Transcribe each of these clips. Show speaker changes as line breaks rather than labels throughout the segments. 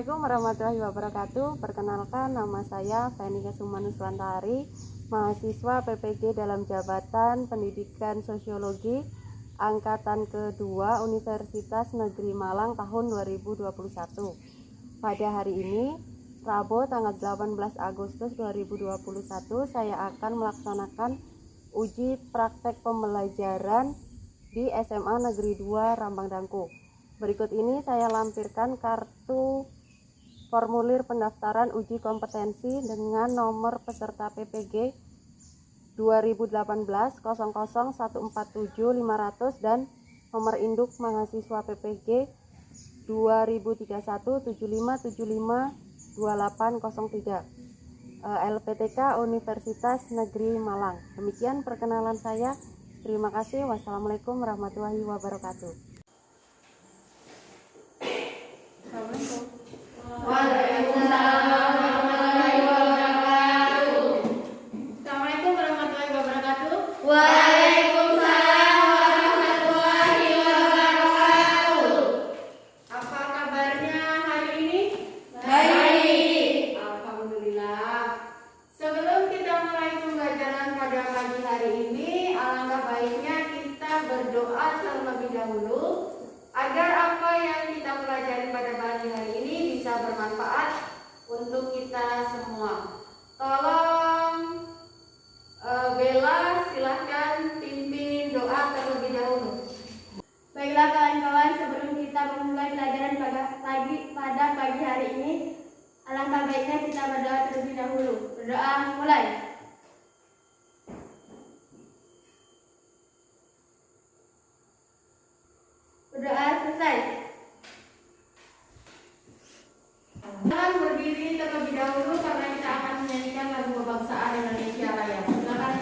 Assalamualaikum warahmatullahi wabarakatuh. Perkenalkan, nama saya Feni Kesumanuswantari, mahasiswa PPG dalam Jabatan Pendidikan Sosiologi Angkatan kedua Universitas Negeri Malang tahun 2021. Pada hari ini, Rabu tanggal 18 Agustus 2021, saya akan melaksanakan uji praktek pembelajaran di SMA Negeri 2 Rambang Dangku. Berikut ini saya lampirkan kartu formulir pendaftaran uji kompetensi dengan nomor peserta PPG 2018 00147 500 dan nomor induk mahasiswa PPG 2031 7575 2803 LPTK Universitas Negeri Malang. Demikian perkenalan saya. Terima kasih. Wassalamualaikum warahmatullahi wabarakatuh.
Waalaikumsalam warahmatullahi wabarakatuh. Assalamualaikum warahmatullahi wabarakatuh. Waalaikumsalam warahmatullahi wabarakatuh. Apa kabarnya hari ini? Baik. Alhamdulillah. Sebelum kita mulai pembelajaran pada pagi hari ini, alangkah baiknya kita berdoa terlebih dahulu agar apa yang kita pelajari pada pagi hari ini bisa bermanfaat untuk kita semua. Tolong Bella, silahkan pimpin doa terlebih dahulu.
Baiklah kawan-kawan, sebelum kita memulai pelajaran pada pagi hari ini, alangkah baiknya kita berdoa terlebih dahulu. Berdoa mulai. Berdoa selesai.
Silakan berdiri terlebih dahulu karena kita akan menyanyikan lagu kebangsaan Indonesia Raya. Silakan.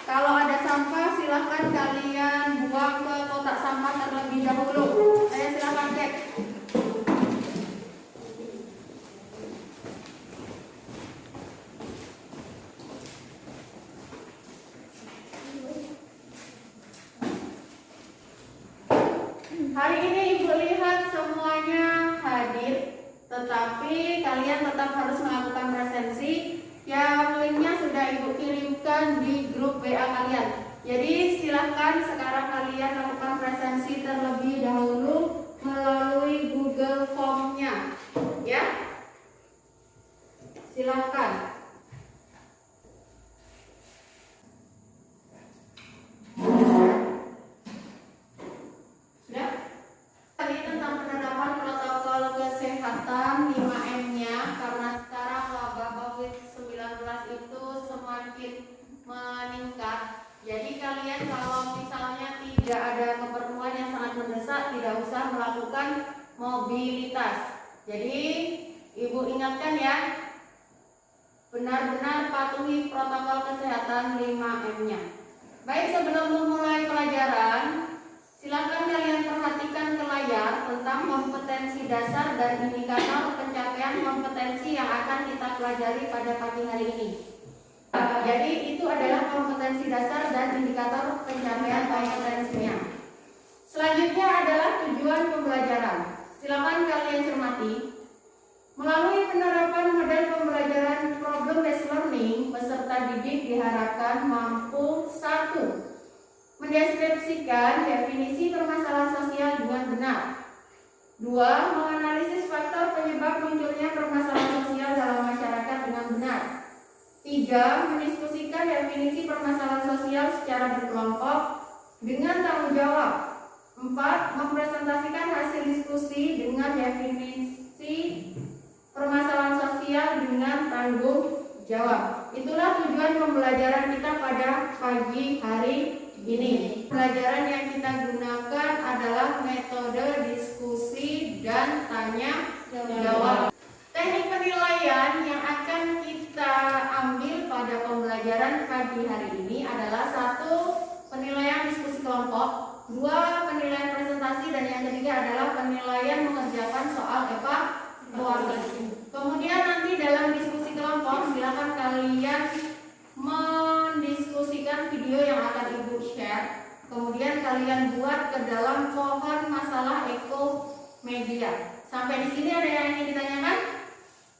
Kalau ada sampah, silahkan kalian buang ke kotak sampah terlebih dahulu. Saya silahkan cek. Hari ini Ibu lihat semuanya hadir, tetapi kalian tetap harus melakukan presensi. Yang linknya sudah Ibu kirimkan di grup WA kalian. Jadi silahkan sekarang kalian lakukan presensi terlebih dahulu melalui Google Form-nya, ya. Silahkan. Sudah? Ini tentang penerapan protokol kesehatan 5M-nya karena sekarang wabah COVID-19 itu semakin meningkat. Jadi kalian kalau misalnya tidak ada keperluan yang sangat mendesak, tidak usah melakukan mobilitas. Jadi Ibu ingatkan ya, benar-benar patuhi protokol kesehatan 5M-nya. Baik, sebelum memulai pelajaran, silakan kalian perhatikan ke layar tentang kompetensi dasar dan indikator pencapaian kompetensi yang akan kita pelajari pada pagi hari ini. Jadi itu adalah kompetensi dasar dan indikator pencapaian kompetensinya. Selanjutnya adalah tujuan pembelajaran. Silakan kalian cermati. Melalui penerapan model pembelajaran problem based learning, peserta didik diharapkan mampu 1. Mendeskripsikan definisi permasalahan sosial dengan benar. 2. Menganalisis faktor penyebab munculnya permasalahan sosial dalam masyarakat dengan benar. 3. Mendiskusikan definisi permasalahan sosial secara berkelompok dengan tanggung jawab. 4. Mempresentasikan hasil diskusi dengan definisi permasalahan sosial dengan tanggung jawab. Itulah tujuan pembelajaran kita pada pagi hari ini. Pembelajaran yang kita gunakan adalah metode diskusi dan tanya jawab. Teknik penilaian yang akan kita ambil pada pembelajaran pagi hari ini adalah 1. Penilaian diskusi kelompok, 2. Penilaian presentasi, dan yang ketiga adalah penilaian mengerjakan soal evaluasi. Kemudian nanti dalam diskusi kelompok silakan kalian mendiskusikan video yang akan Ibu share. Kemudian kalian buat ke dalam pohon masalah ekomedia. Sampai di sini ada yang ingin ditanyakan?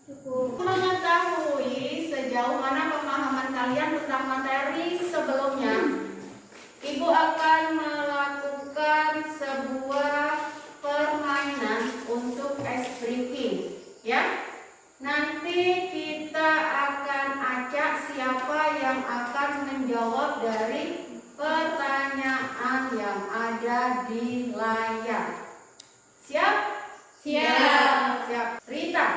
Cukup. Mengetahui sejauh mana pemahaman kalian tentang materi sebelumnya, Ibu akan melakukan sebuah permainan untuk ice breaking, ya. Nanti kita akan acak siapa yang akan menjawab dari pertanyaan yang ada di layar. Siap?
Siap.
Siap. Rita.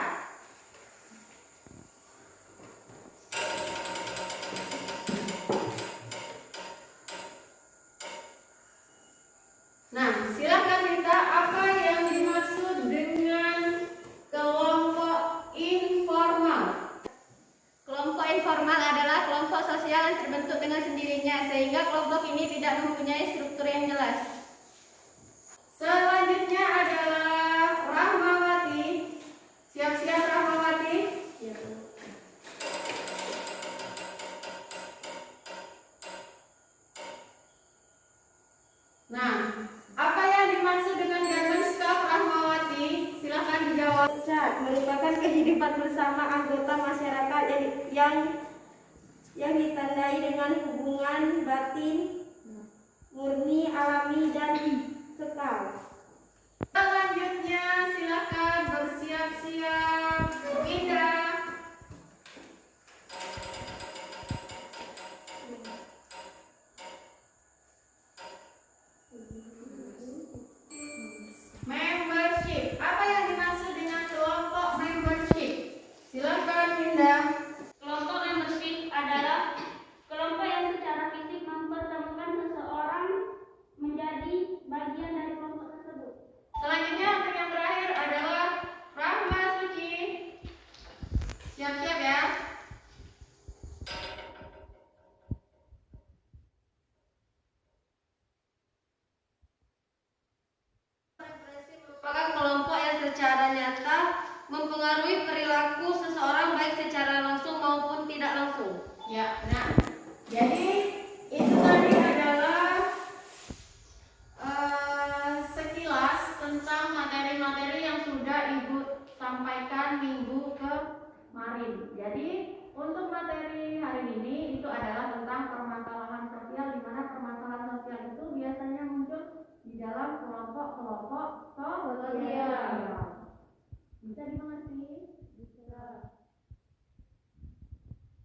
Nah, silakan Rita, apa yang dimaksud dengan kelompok informal?
Kelompok informal adalah kelompok sosial yang terbentuk dengan sendirinya, sehingga kelompok ini tidak mempunyai struktur yang jelas.
Selanjutnya adalah Rahmawati. Siap-siap Rahmawati?
Ya.
Nah, apa yang dimaksud dengan garis skaf Rahmawati? Silakan dijawab.
Merupakan kehidupan bersama anggota masyarakat yang ditandai dengan hubungan batin, murni, alami, dan kekal.
Selanjutnya silakan bersiap-siap Indra. Membership. Apa yang dimaksud dengan kelompok membership? Silakan Indah.
Kelompok membership adalah kelompok yang secara fisik mempertemukan seseorang menjadi bagian dari kelompok tersebut.
Selanjutnya untuk yang terakhir adalah Rahma Suci. Siap-siap ya.
Merupakan kelompok yang secara nyata mempengaruhi perilaku seseorang baik secara langsung maupun tidak langsung.
Ya, nah. Jadi itu tadi adalah sekilas tentang materi-materi yang sudah Ibu sampaikan minggu kemarin. Jadi untuk materi hari ini itu adalah tentang permasalahan sosial, di mana permasalahan sosial itu biasanya muncul di dalam kelompok-kelompok sosial. Bisa dimengerti? Bisa.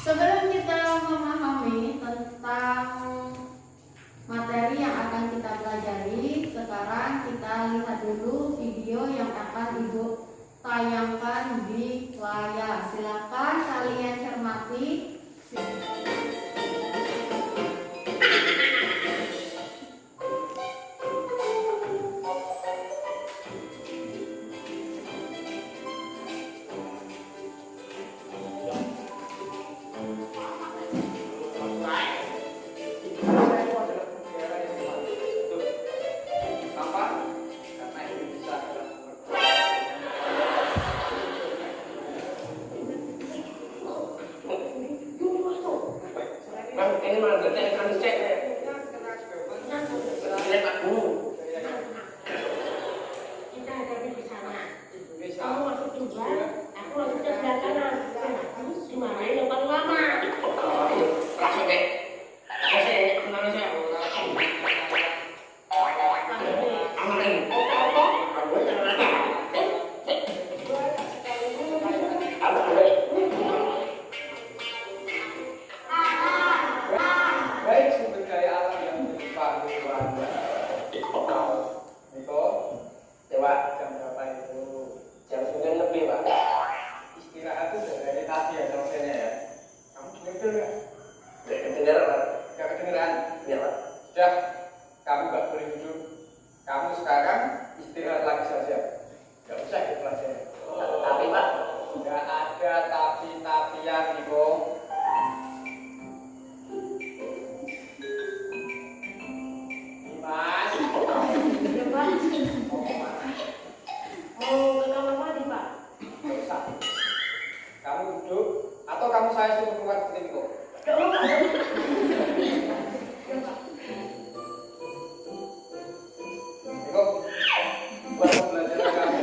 Sebelum kita memahami tentang materi yang akan kita pelajari, sekarang kita lihat dulu video yang akan Ibu tayangkan di layar. Silakan kalian cermati.
Sudah, kamu gak boleh duduk. Kamu sekarang istirahat lagi saja. Gak usah ikut pelajaran.
Tapi Pak,
Gak ada tapi-tapian, Niko. Dimas,
Ya Pak.
mau kemana?
Mau ke kamar mandi Pak.
Gak usah. Kamu duduk, atau kamu saya suruh keluar seperti Niko.
Gak mau Pak. Ya Pak.
Niko, buat pembelajaran kamu.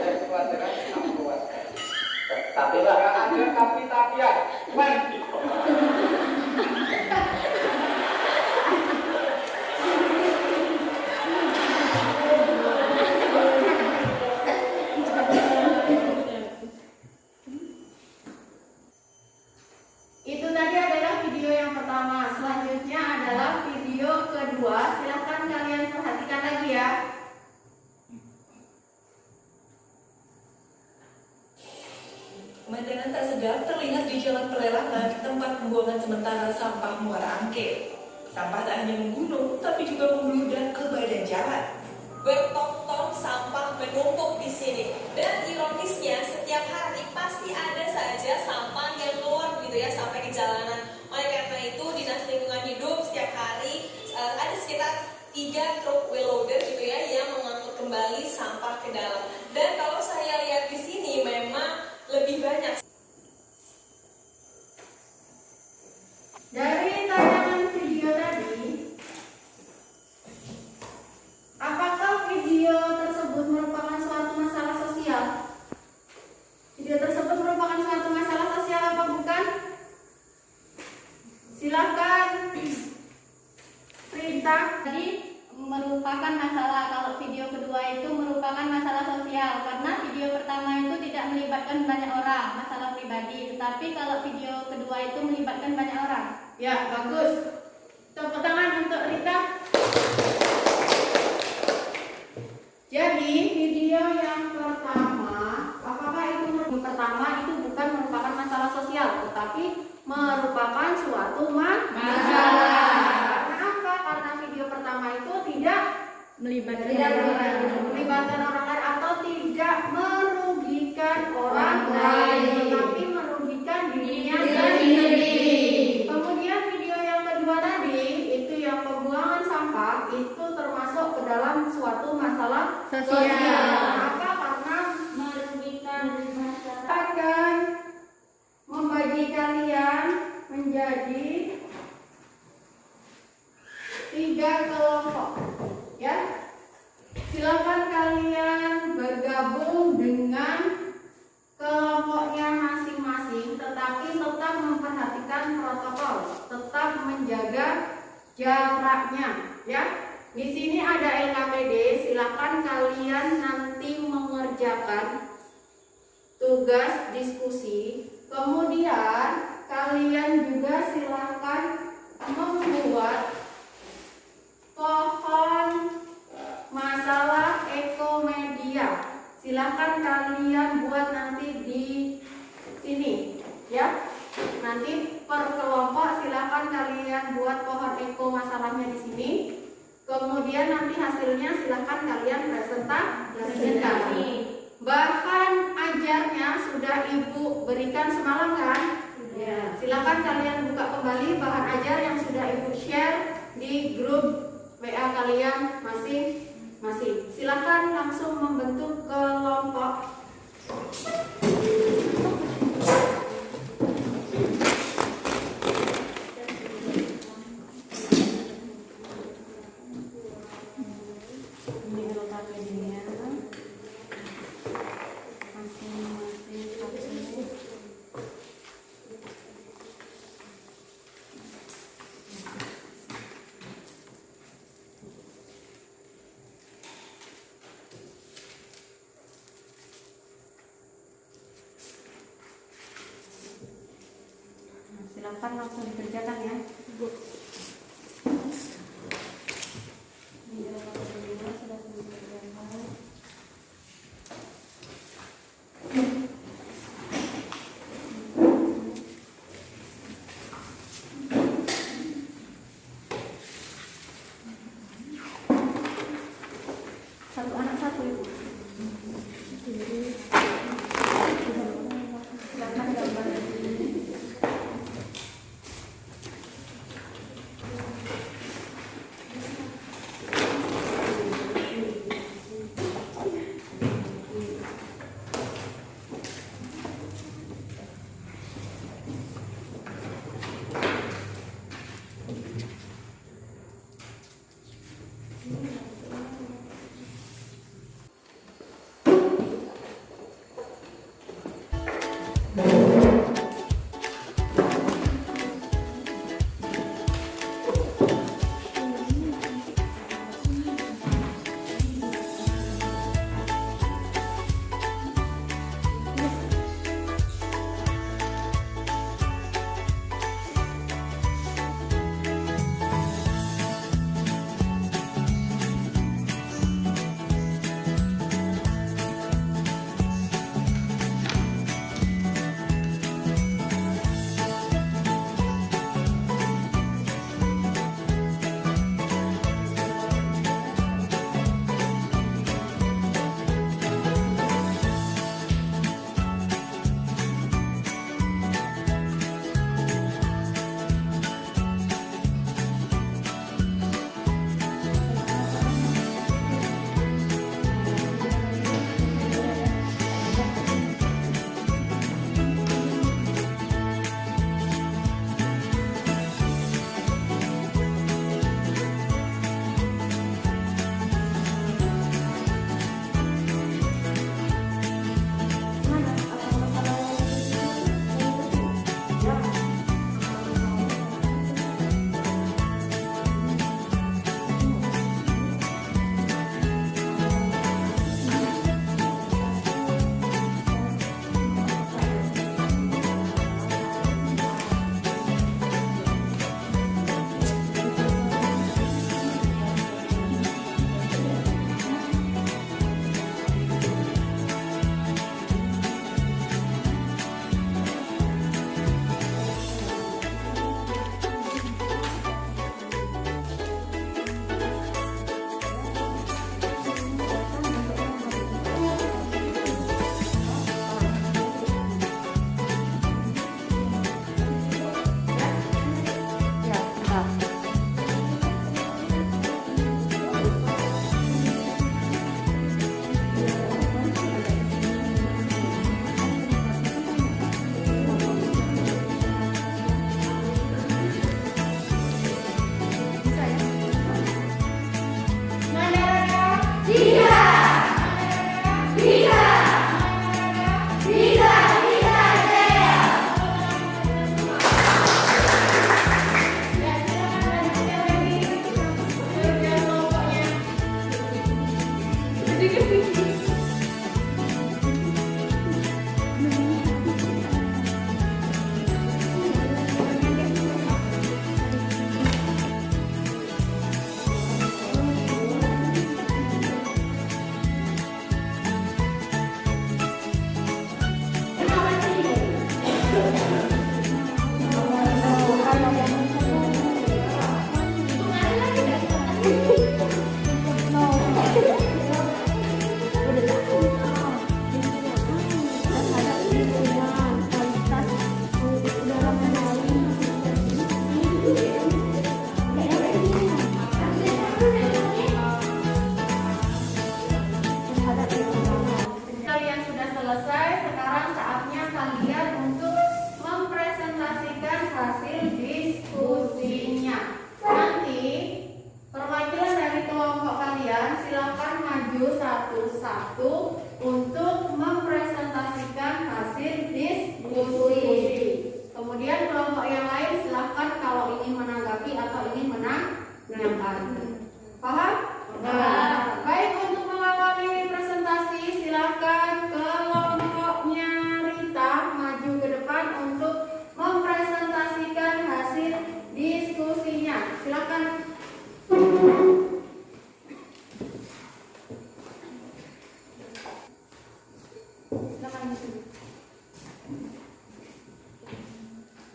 Saya pelajaran, kamu keluar.
tapi Pak,
Gak ada tapi-tapian. Mandi.
Itu tadi adalah video yang pertama. Selanjutnya adalah video kedua. Silahkan kalian perhatikan lagi ya.
Pemandangan tak sedap terlihat di Jalan Pelelangan, tempat pembuangan sementara sampah Muara Angke. Sampah tak hanya menggunung, tapi juga membludak ke badan jalan. Berton-ton sampah menumpuk di sini. Dan ironisnya, setiap hari pasti ada saja sampah yang keluar gitu ya, sampai ke jalanan. Oleh karena itu, Dinas Lingkungan Hidup setiap hari ada sekitar 3 truk wheel loader gitu ya, yang mengangkut kembali sampah ke dalam. Dan kalau saya lihat di sini, memang lebih banyak.
Dari tayangan video tadi, apakah video tersebut merupakan suatu masalah sosial? Video tersebut merupakan suatu masalah sosial apa bukan? Silakan Rita.
Tadi merupakan masalah, kalau video kedua itu merupakan masalah sosial, karena video pertama itu tidak melibatkan banyak orang, masalah pribadi, tetapi kalau video kedua itu melibatkan banyak orang.
Ya, bagus. Tepuk tangan untuk Rita. Jadi, video yang pertama, apakah itu bukan merupakan masalah sosial, tetapi merupakan suatu masalah. Karena apa? Karena video pertama itu tidak melibatkan orang lain atau tidak merugikan orang lain, tetapi merugikan dirinya sendiri. Kemudian video yang kedua tadi, itu yang pembuangan sampah, itu termasuk ke dalam suatu masalah sosial. Kenapa? Karena merugikan masyarakat. Akan membagi kalian menjadi 3 kelompok, ya. Silakan kalian bergabung dengan kelompoknya masing-masing, tetapi tetap memperhatikan protokol, tetap menjaga jaraknya, ya. Di sini ada LKPD, silakan kalian nanti mengerjakan tugas diskusi. Kemudian kalian juga silakan membuat pohon masalah ekomedia. Silakan kalian buat nanti di sini, ya. Nanti per kelompok silakan kalian buat pohon eko masalahnya di sini. Kemudian nanti hasilnya silakan kalian presentasi. Bahan ajarnya sudah Ibu berikan semalam kan? Ya. Silakan kalian buka kembali bahan ajar yang sudah Ibu share di grup WA kalian masing-masing. Silakan langsung membentuk kelompok. Ini LKPD-nya masing-masing satu. Silakan langsung dikerjakan ya. Ini LKPD-nya sudah dikerjakan. Kalian sudah selesai, sekarang saatnya kalian untuk mempresentasikan hasil diskusinya. Nanti perwakilan dari kelompok kalian silakan maju satu-satu untuk mempresentasikan hasil diskusi. Kemudian kelompok yang lain silakan kalau ingin menanggapi atau ingin menanyakan. Paham? Baik, untuk mengawali presentasi silakan kelompoknya Rita maju ke depan untuk mempresentasikan hasil diskusinya. Silakan.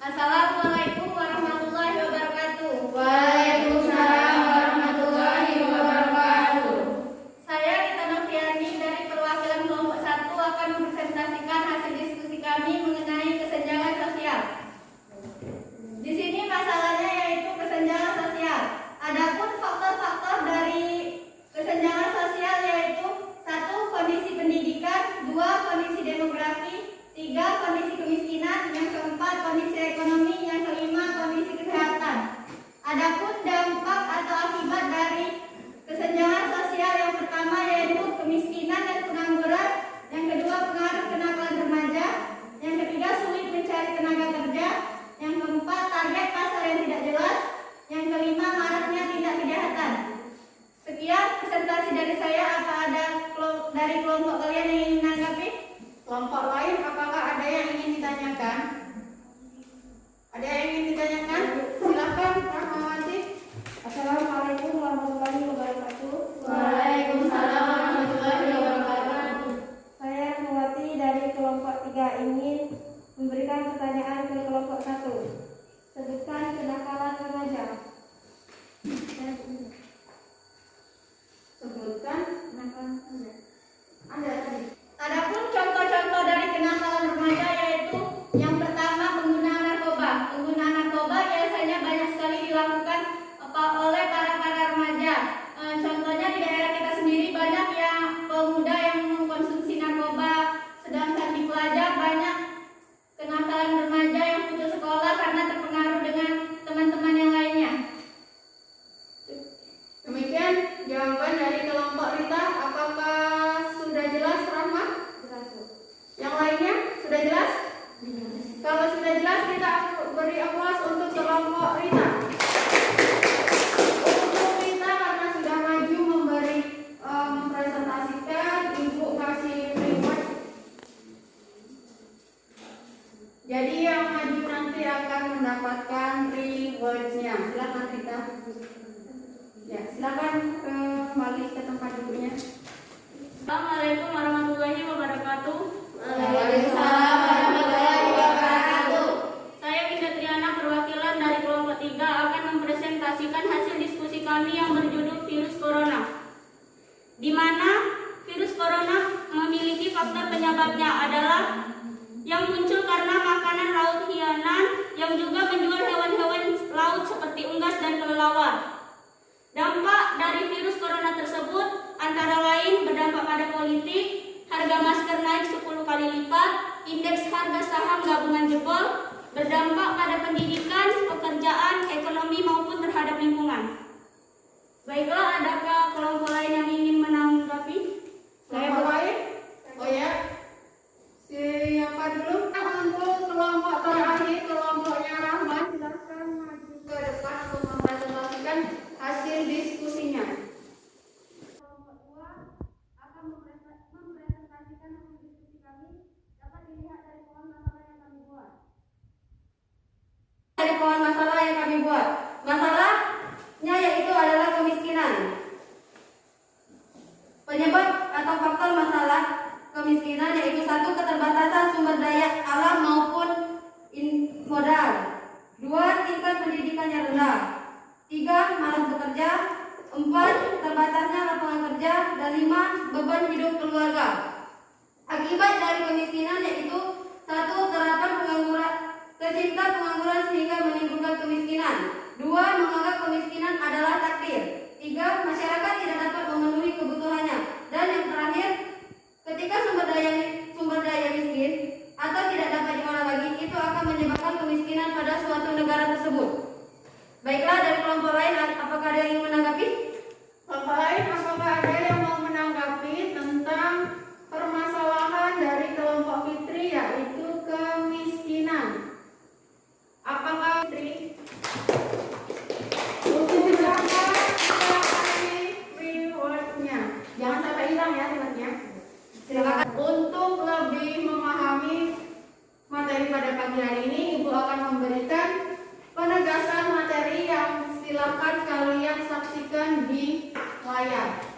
Assalamualaikum warahmatullahi wabarakatuh.
Waalaikumsalam warahmatullahi wabarakatuh.
Saya Rita Noviani dari perwakilan kelompok 1 akan mempresentasikan hasil diskusi kami mengenai kesenjangan sosial. Di sini masalahnya yaitu kesenjangan sosial. Adapun faktor-faktor dari kesenjangan sosial yaitu 1. Kondisi pendidikan, 2. Kondisi demografi, 3. Kondisi kemiskinan, yang keempat kondisi ekonomi, yang kelima kondisi kesehatan. Adapun dampak atau akibat dari kesenjangan sosial yang pertama yaitu kemiskinan dan pengangguran, yang kedua pengaruh kenakalan remaja, yang ketiga sulit mencari tenaga kerja, yang keempat target pasar yang tidak jelas, yang kelima maraknya tindak kejahatan. Sekian presentasi dari saya. Apa ada dari kelompok kalian yang ingin menanggapi?
Kelompok lain apakah ada yang ingin ditanyakan? Ada yang ingin ditanyakan? Silakan Rahmawati.
Assalamualaikum warahmatullahi wabarakatuh.
Waalaikumsalam warahmatullahi wabarakatuh.
Saya Rahmawati dari kelompok 3 ingin memberikan pertanyaan ke kelompok 1. Sebutkan kenakalan remaja.
Sebutkan kenakalan remaja. Ada tadi.
Adapun contoh-contoh dari kenakalan remaja yaitu yang pertama penggunaan narkoba. Penggunaan narkoba biasanya banyak sekali dilakukan oleh para remaja. Contohnya di daerah kita sendiri banyak yang pemuda yang mengkonsumsi narkoba, sedangkan di pelajar banyak kenakalan remaja yang putus sekolah karena terpengaruh dengan teman-teman yang lainnya.
Demikian jawaban dari kelompok Rita. Apakah sudah jelas, Rahma? Yang lainnya sudah jelas? Kalau sudah jelas, kita beri aplaus untuk kelompok Rita. Untuk Rita karena sudah maju memberi mempresentasikan, Ibu kasih reward. Jadi yang maju nanti akan mendapatkan rewardnya. Silakan Rita. Ya, silakan kembali ke tempat duduknya.
Assalamualaikum warahmatullahi wabarakatuh.
Waalaikumsalam warahmatullahi wabarakatuh.
Saya Winda Triana, perwakilan dari kelompok 3 akan mempresentasikan hasil diskusi kami yang berjudul virus corona. Di mana virus corona memiliki faktor penyebabnya adalah yang muncul karena makanan laut hianan yang juga menjual hewan-hewan laut seperti unggas dan kelelawar. Dampak dari virus corona tersebut antara lain berdampak pada politik, harga masker naik 10 kali lipat, indeks harga saham gabungan jebol, berdampak pada pendidikan, pekerjaan, ekonomi maupun terhadap lingkungan. Baiklah, adakah kelompok lain yang ingin menanggapi?
Kelompok lain? Oh ya. Siapa dulu? Untuk kelompok terakhir, kelompoknya Rahma, silakan maju ke depan untuk mempresentasikan hasil diskusinya. Kelompok 2 akan mempresentasikan hasil diskusi kami. Dapat dilihat dari pohon masalah yang kami buat. Dari pohon masalah yang kami buat. Masalahnya
4. Terbatasnya lapangan kerja. Dan 5. Beban hidup keluarga. Akibat dari kemiskinan yaitu 1. Tercipta pengangguran sehingga menimbulkan kemiskinan. 2. Menganggap kemiskinan adalah takdir. 3. Masyarakat tidak dapat memenuhi kebutuhannya. Dan yang terakhir, ketika sumber daya miskin atau tidak dapat diolah lagi, itu akan menyebabkan kemiskinan pada suatu negara tersebut. Baiklah, dari kelompok lain, apakah ada yang ingin menanggapi?
Kelompok lain, apakah ada yang mau menanggapi tentang permasalahan dari kelompok Fitri, yaitu kemiskinan? Apakah Fitri? Untuk berapa rewardnya? Jangan sampai hilang ya temannya. Silakan. Untuk lebih memahami materi pada pagi hari ini, Ibu akan memberikan penegasan materi yang silakan kalian saksikan di layar.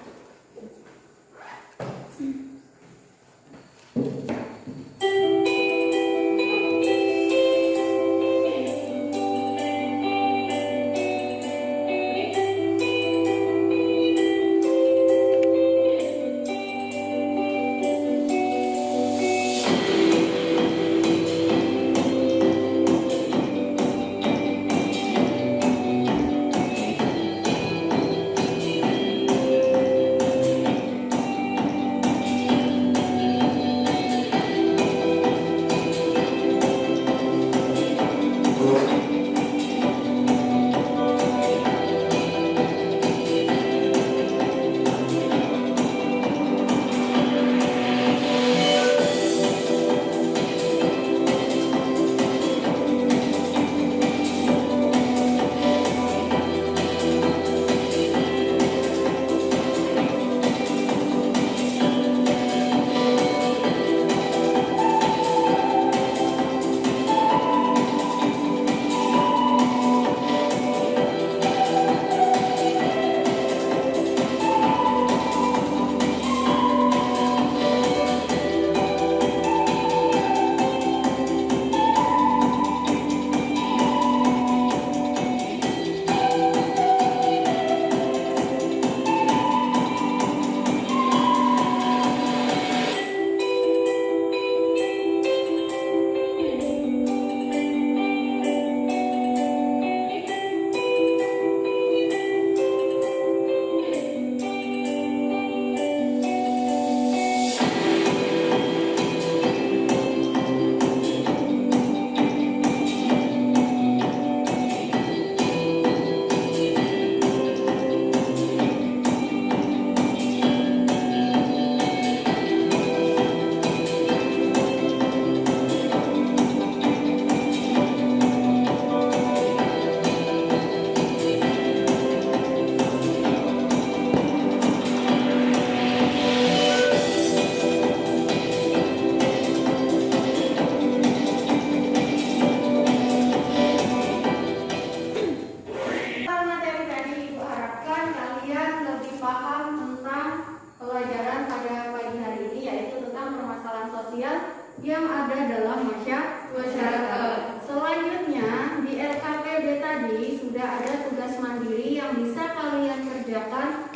Yang ada dalam masyarakat. Selanjutnya di LKPD tadi sudah ada tugas mandiri yang bisa kalian kerjakan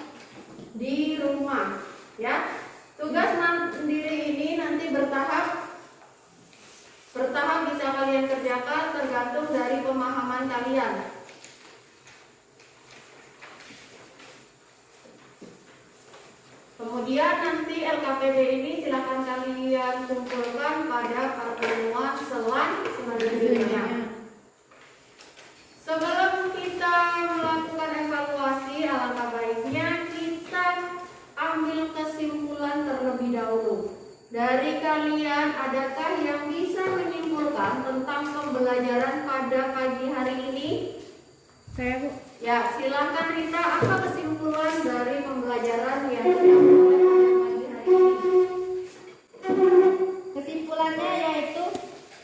di rumah, ya. Tugas mandiri ini nanti bertahap bisa kalian kerjakan tergantung dari pemahaman kalian. Kemudian nanti LKPD ini silakan kalian kumpulkan pada pertemuan selanjutnya. Sebelum kita melakukan evaluasi, alangkah baiknya kita ambil kesimpulan terlebih dahulu. Dari kalian, adakah yang bisa menyimpulkan tentang pembelajaran pada pagi hari ini?
Saya, Bu.
Ya, silakan Rita, apa kesimpulan dari pembelajaran yang kita mulai pada pagi hari ini?
Kesimpulannya yaitu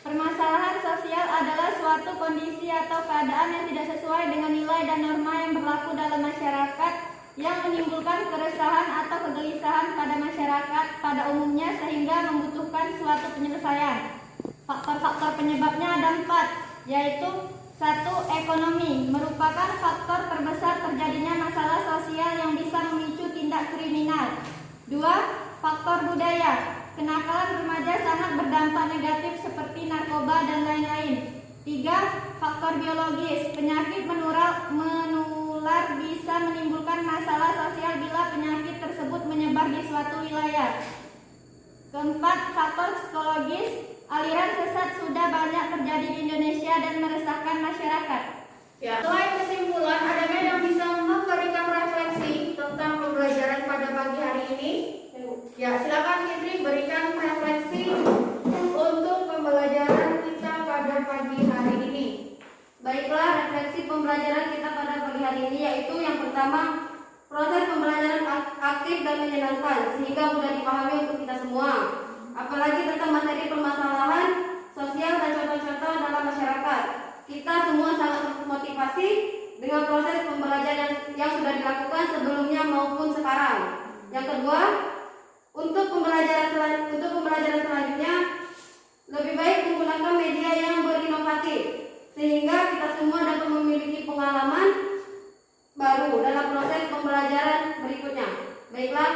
permasalahan sosial adalah suatu kondisi atau keadaan yang tidak sesuai dengan nilai dan norma yang berlaku dalam masyarakat yang menimbulkan keresahan atau kegelisahan pada masyarakat pada umumnya sehingga membutuhkan suatu penyelesaian. Faktor-faktor penyebabnya ada 4, yaitu 1. Ekonomi merupakan faktor terbesar terjadinya masalah sosial kriminal. 2. Faktor budaya. Kenakalan remaja sangat berdampak negatif seperti narkoba dan lain-lain. 3. Faktor biologis. Penyakit menular bisa menimbulkan masalah sosial bila penyakit tersebut menyebar di suatu wilayah. 4. Faktor psikologis. Aliran sesat sudah banyak terjadi di Indonesia dan meresahkan masyarakat.
Ya, selain kesimpulan, adakah yang bisa memberikan refleksi tentang pembelajaran pada pagi hari ini? Ya, silakan Fitri berikan refleksi untuk pembelajaran kita pada pagi hari ini.
Baiklah, refleksi pembelajaran kita pada pagi hari ini yaitu yang pertama, proses pembelajaran aktif dan menyenangkan sehingga mudah dipahami untuk kita semua. Apalagi tentang materi permasalahan sosial dan contoh-contoh dalam masyarakat. Kita semua sangat termotivasi dengan proses pembelajaran yang sudah dilakukan sebelumnya maupun sekarang. Yang kedua, untuk pembelajaran selanjutnya lebih baik menggunakan media yang berinovatif sehingga kita semua dapat memiliki pengalaman baru dalam proses pembelajaran berikutnya. Baiklah,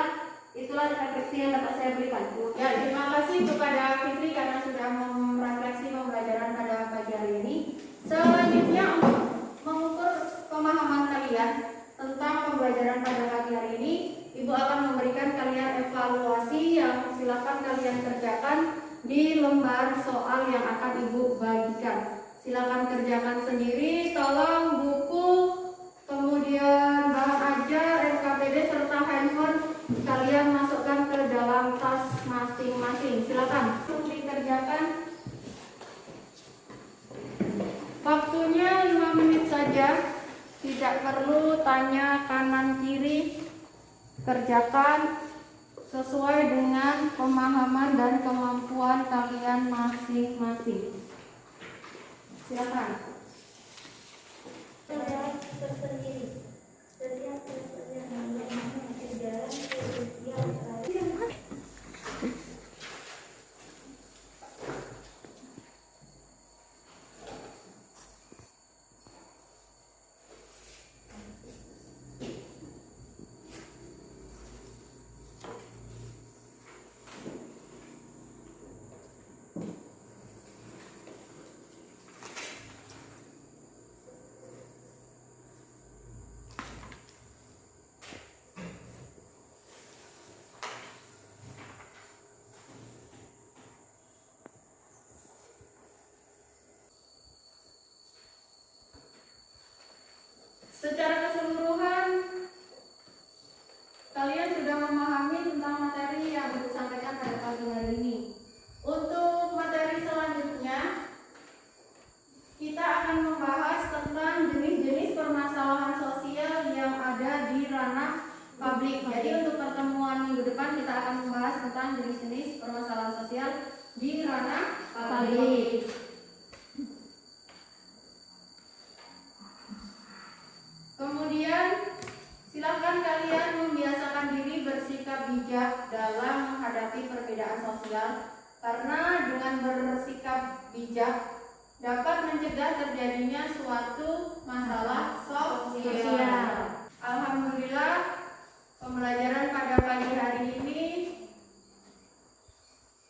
itulah refleksi yang dapat saya berikan.
Ya, terima kasih kepada Fitri karena sudah merefleksi pembelajaran pada pagi hari ini. Selanjutnya, untuk mengukur pemahaman kalian tentang pembelajaran pada pagi hari ini, Ibu akan memberikan kalian evaluasi yang silakan kalian kerjakan di lembar soal yang akan Ibu bagikan. Silakan kerjakan sendiri, tolong buku, kemudian bahan ajar, SKPD serta handphone kalian masukkan ke dalam tas masing-masing. Silakan dikerjakan. Waktunya 5 menit saja. Tidak perlu tanya kanan kiri. Kerjakan sesuai dengan pemahaman dan kemampuan kalian masing-masing. Silakan. Secara keseluruhan, kalian sudah memahami tentang materi yang disampaikan pada pagi hari ini. Untuk materi selanjutnya, kita akan membahas tentang jenis-jenis permasalahan sosial yang ada di ranah publik. Jadi untuk pertemuan minggu depan kita akan membahas tentang jenis-jenis permasalahan sosial di ranah publik. Kemudian silakan kalian membiasakan diri bersikap bijak dalam menghadapi perbedaan sosial, karena dengan bersikap bijak dapat mencegah terjadinya suatu masalah sosial. Alhamdulillah, pembelajaran pada pagi hari ini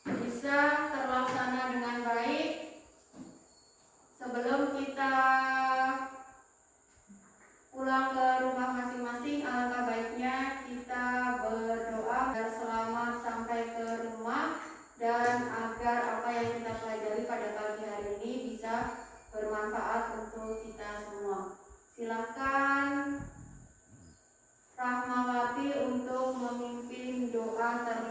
bisa terlaksana dengan baik. Sebelum kita pulang ke rumah masing-masing, alangkah baiknya kita berdoa agar selamat sampai ke rumah dan agar apa yang kita pelajari pada pagi hari ini bisa bermanfaat untuk kita semua. Silakan Rahmawati untuk memimpin doa terlebih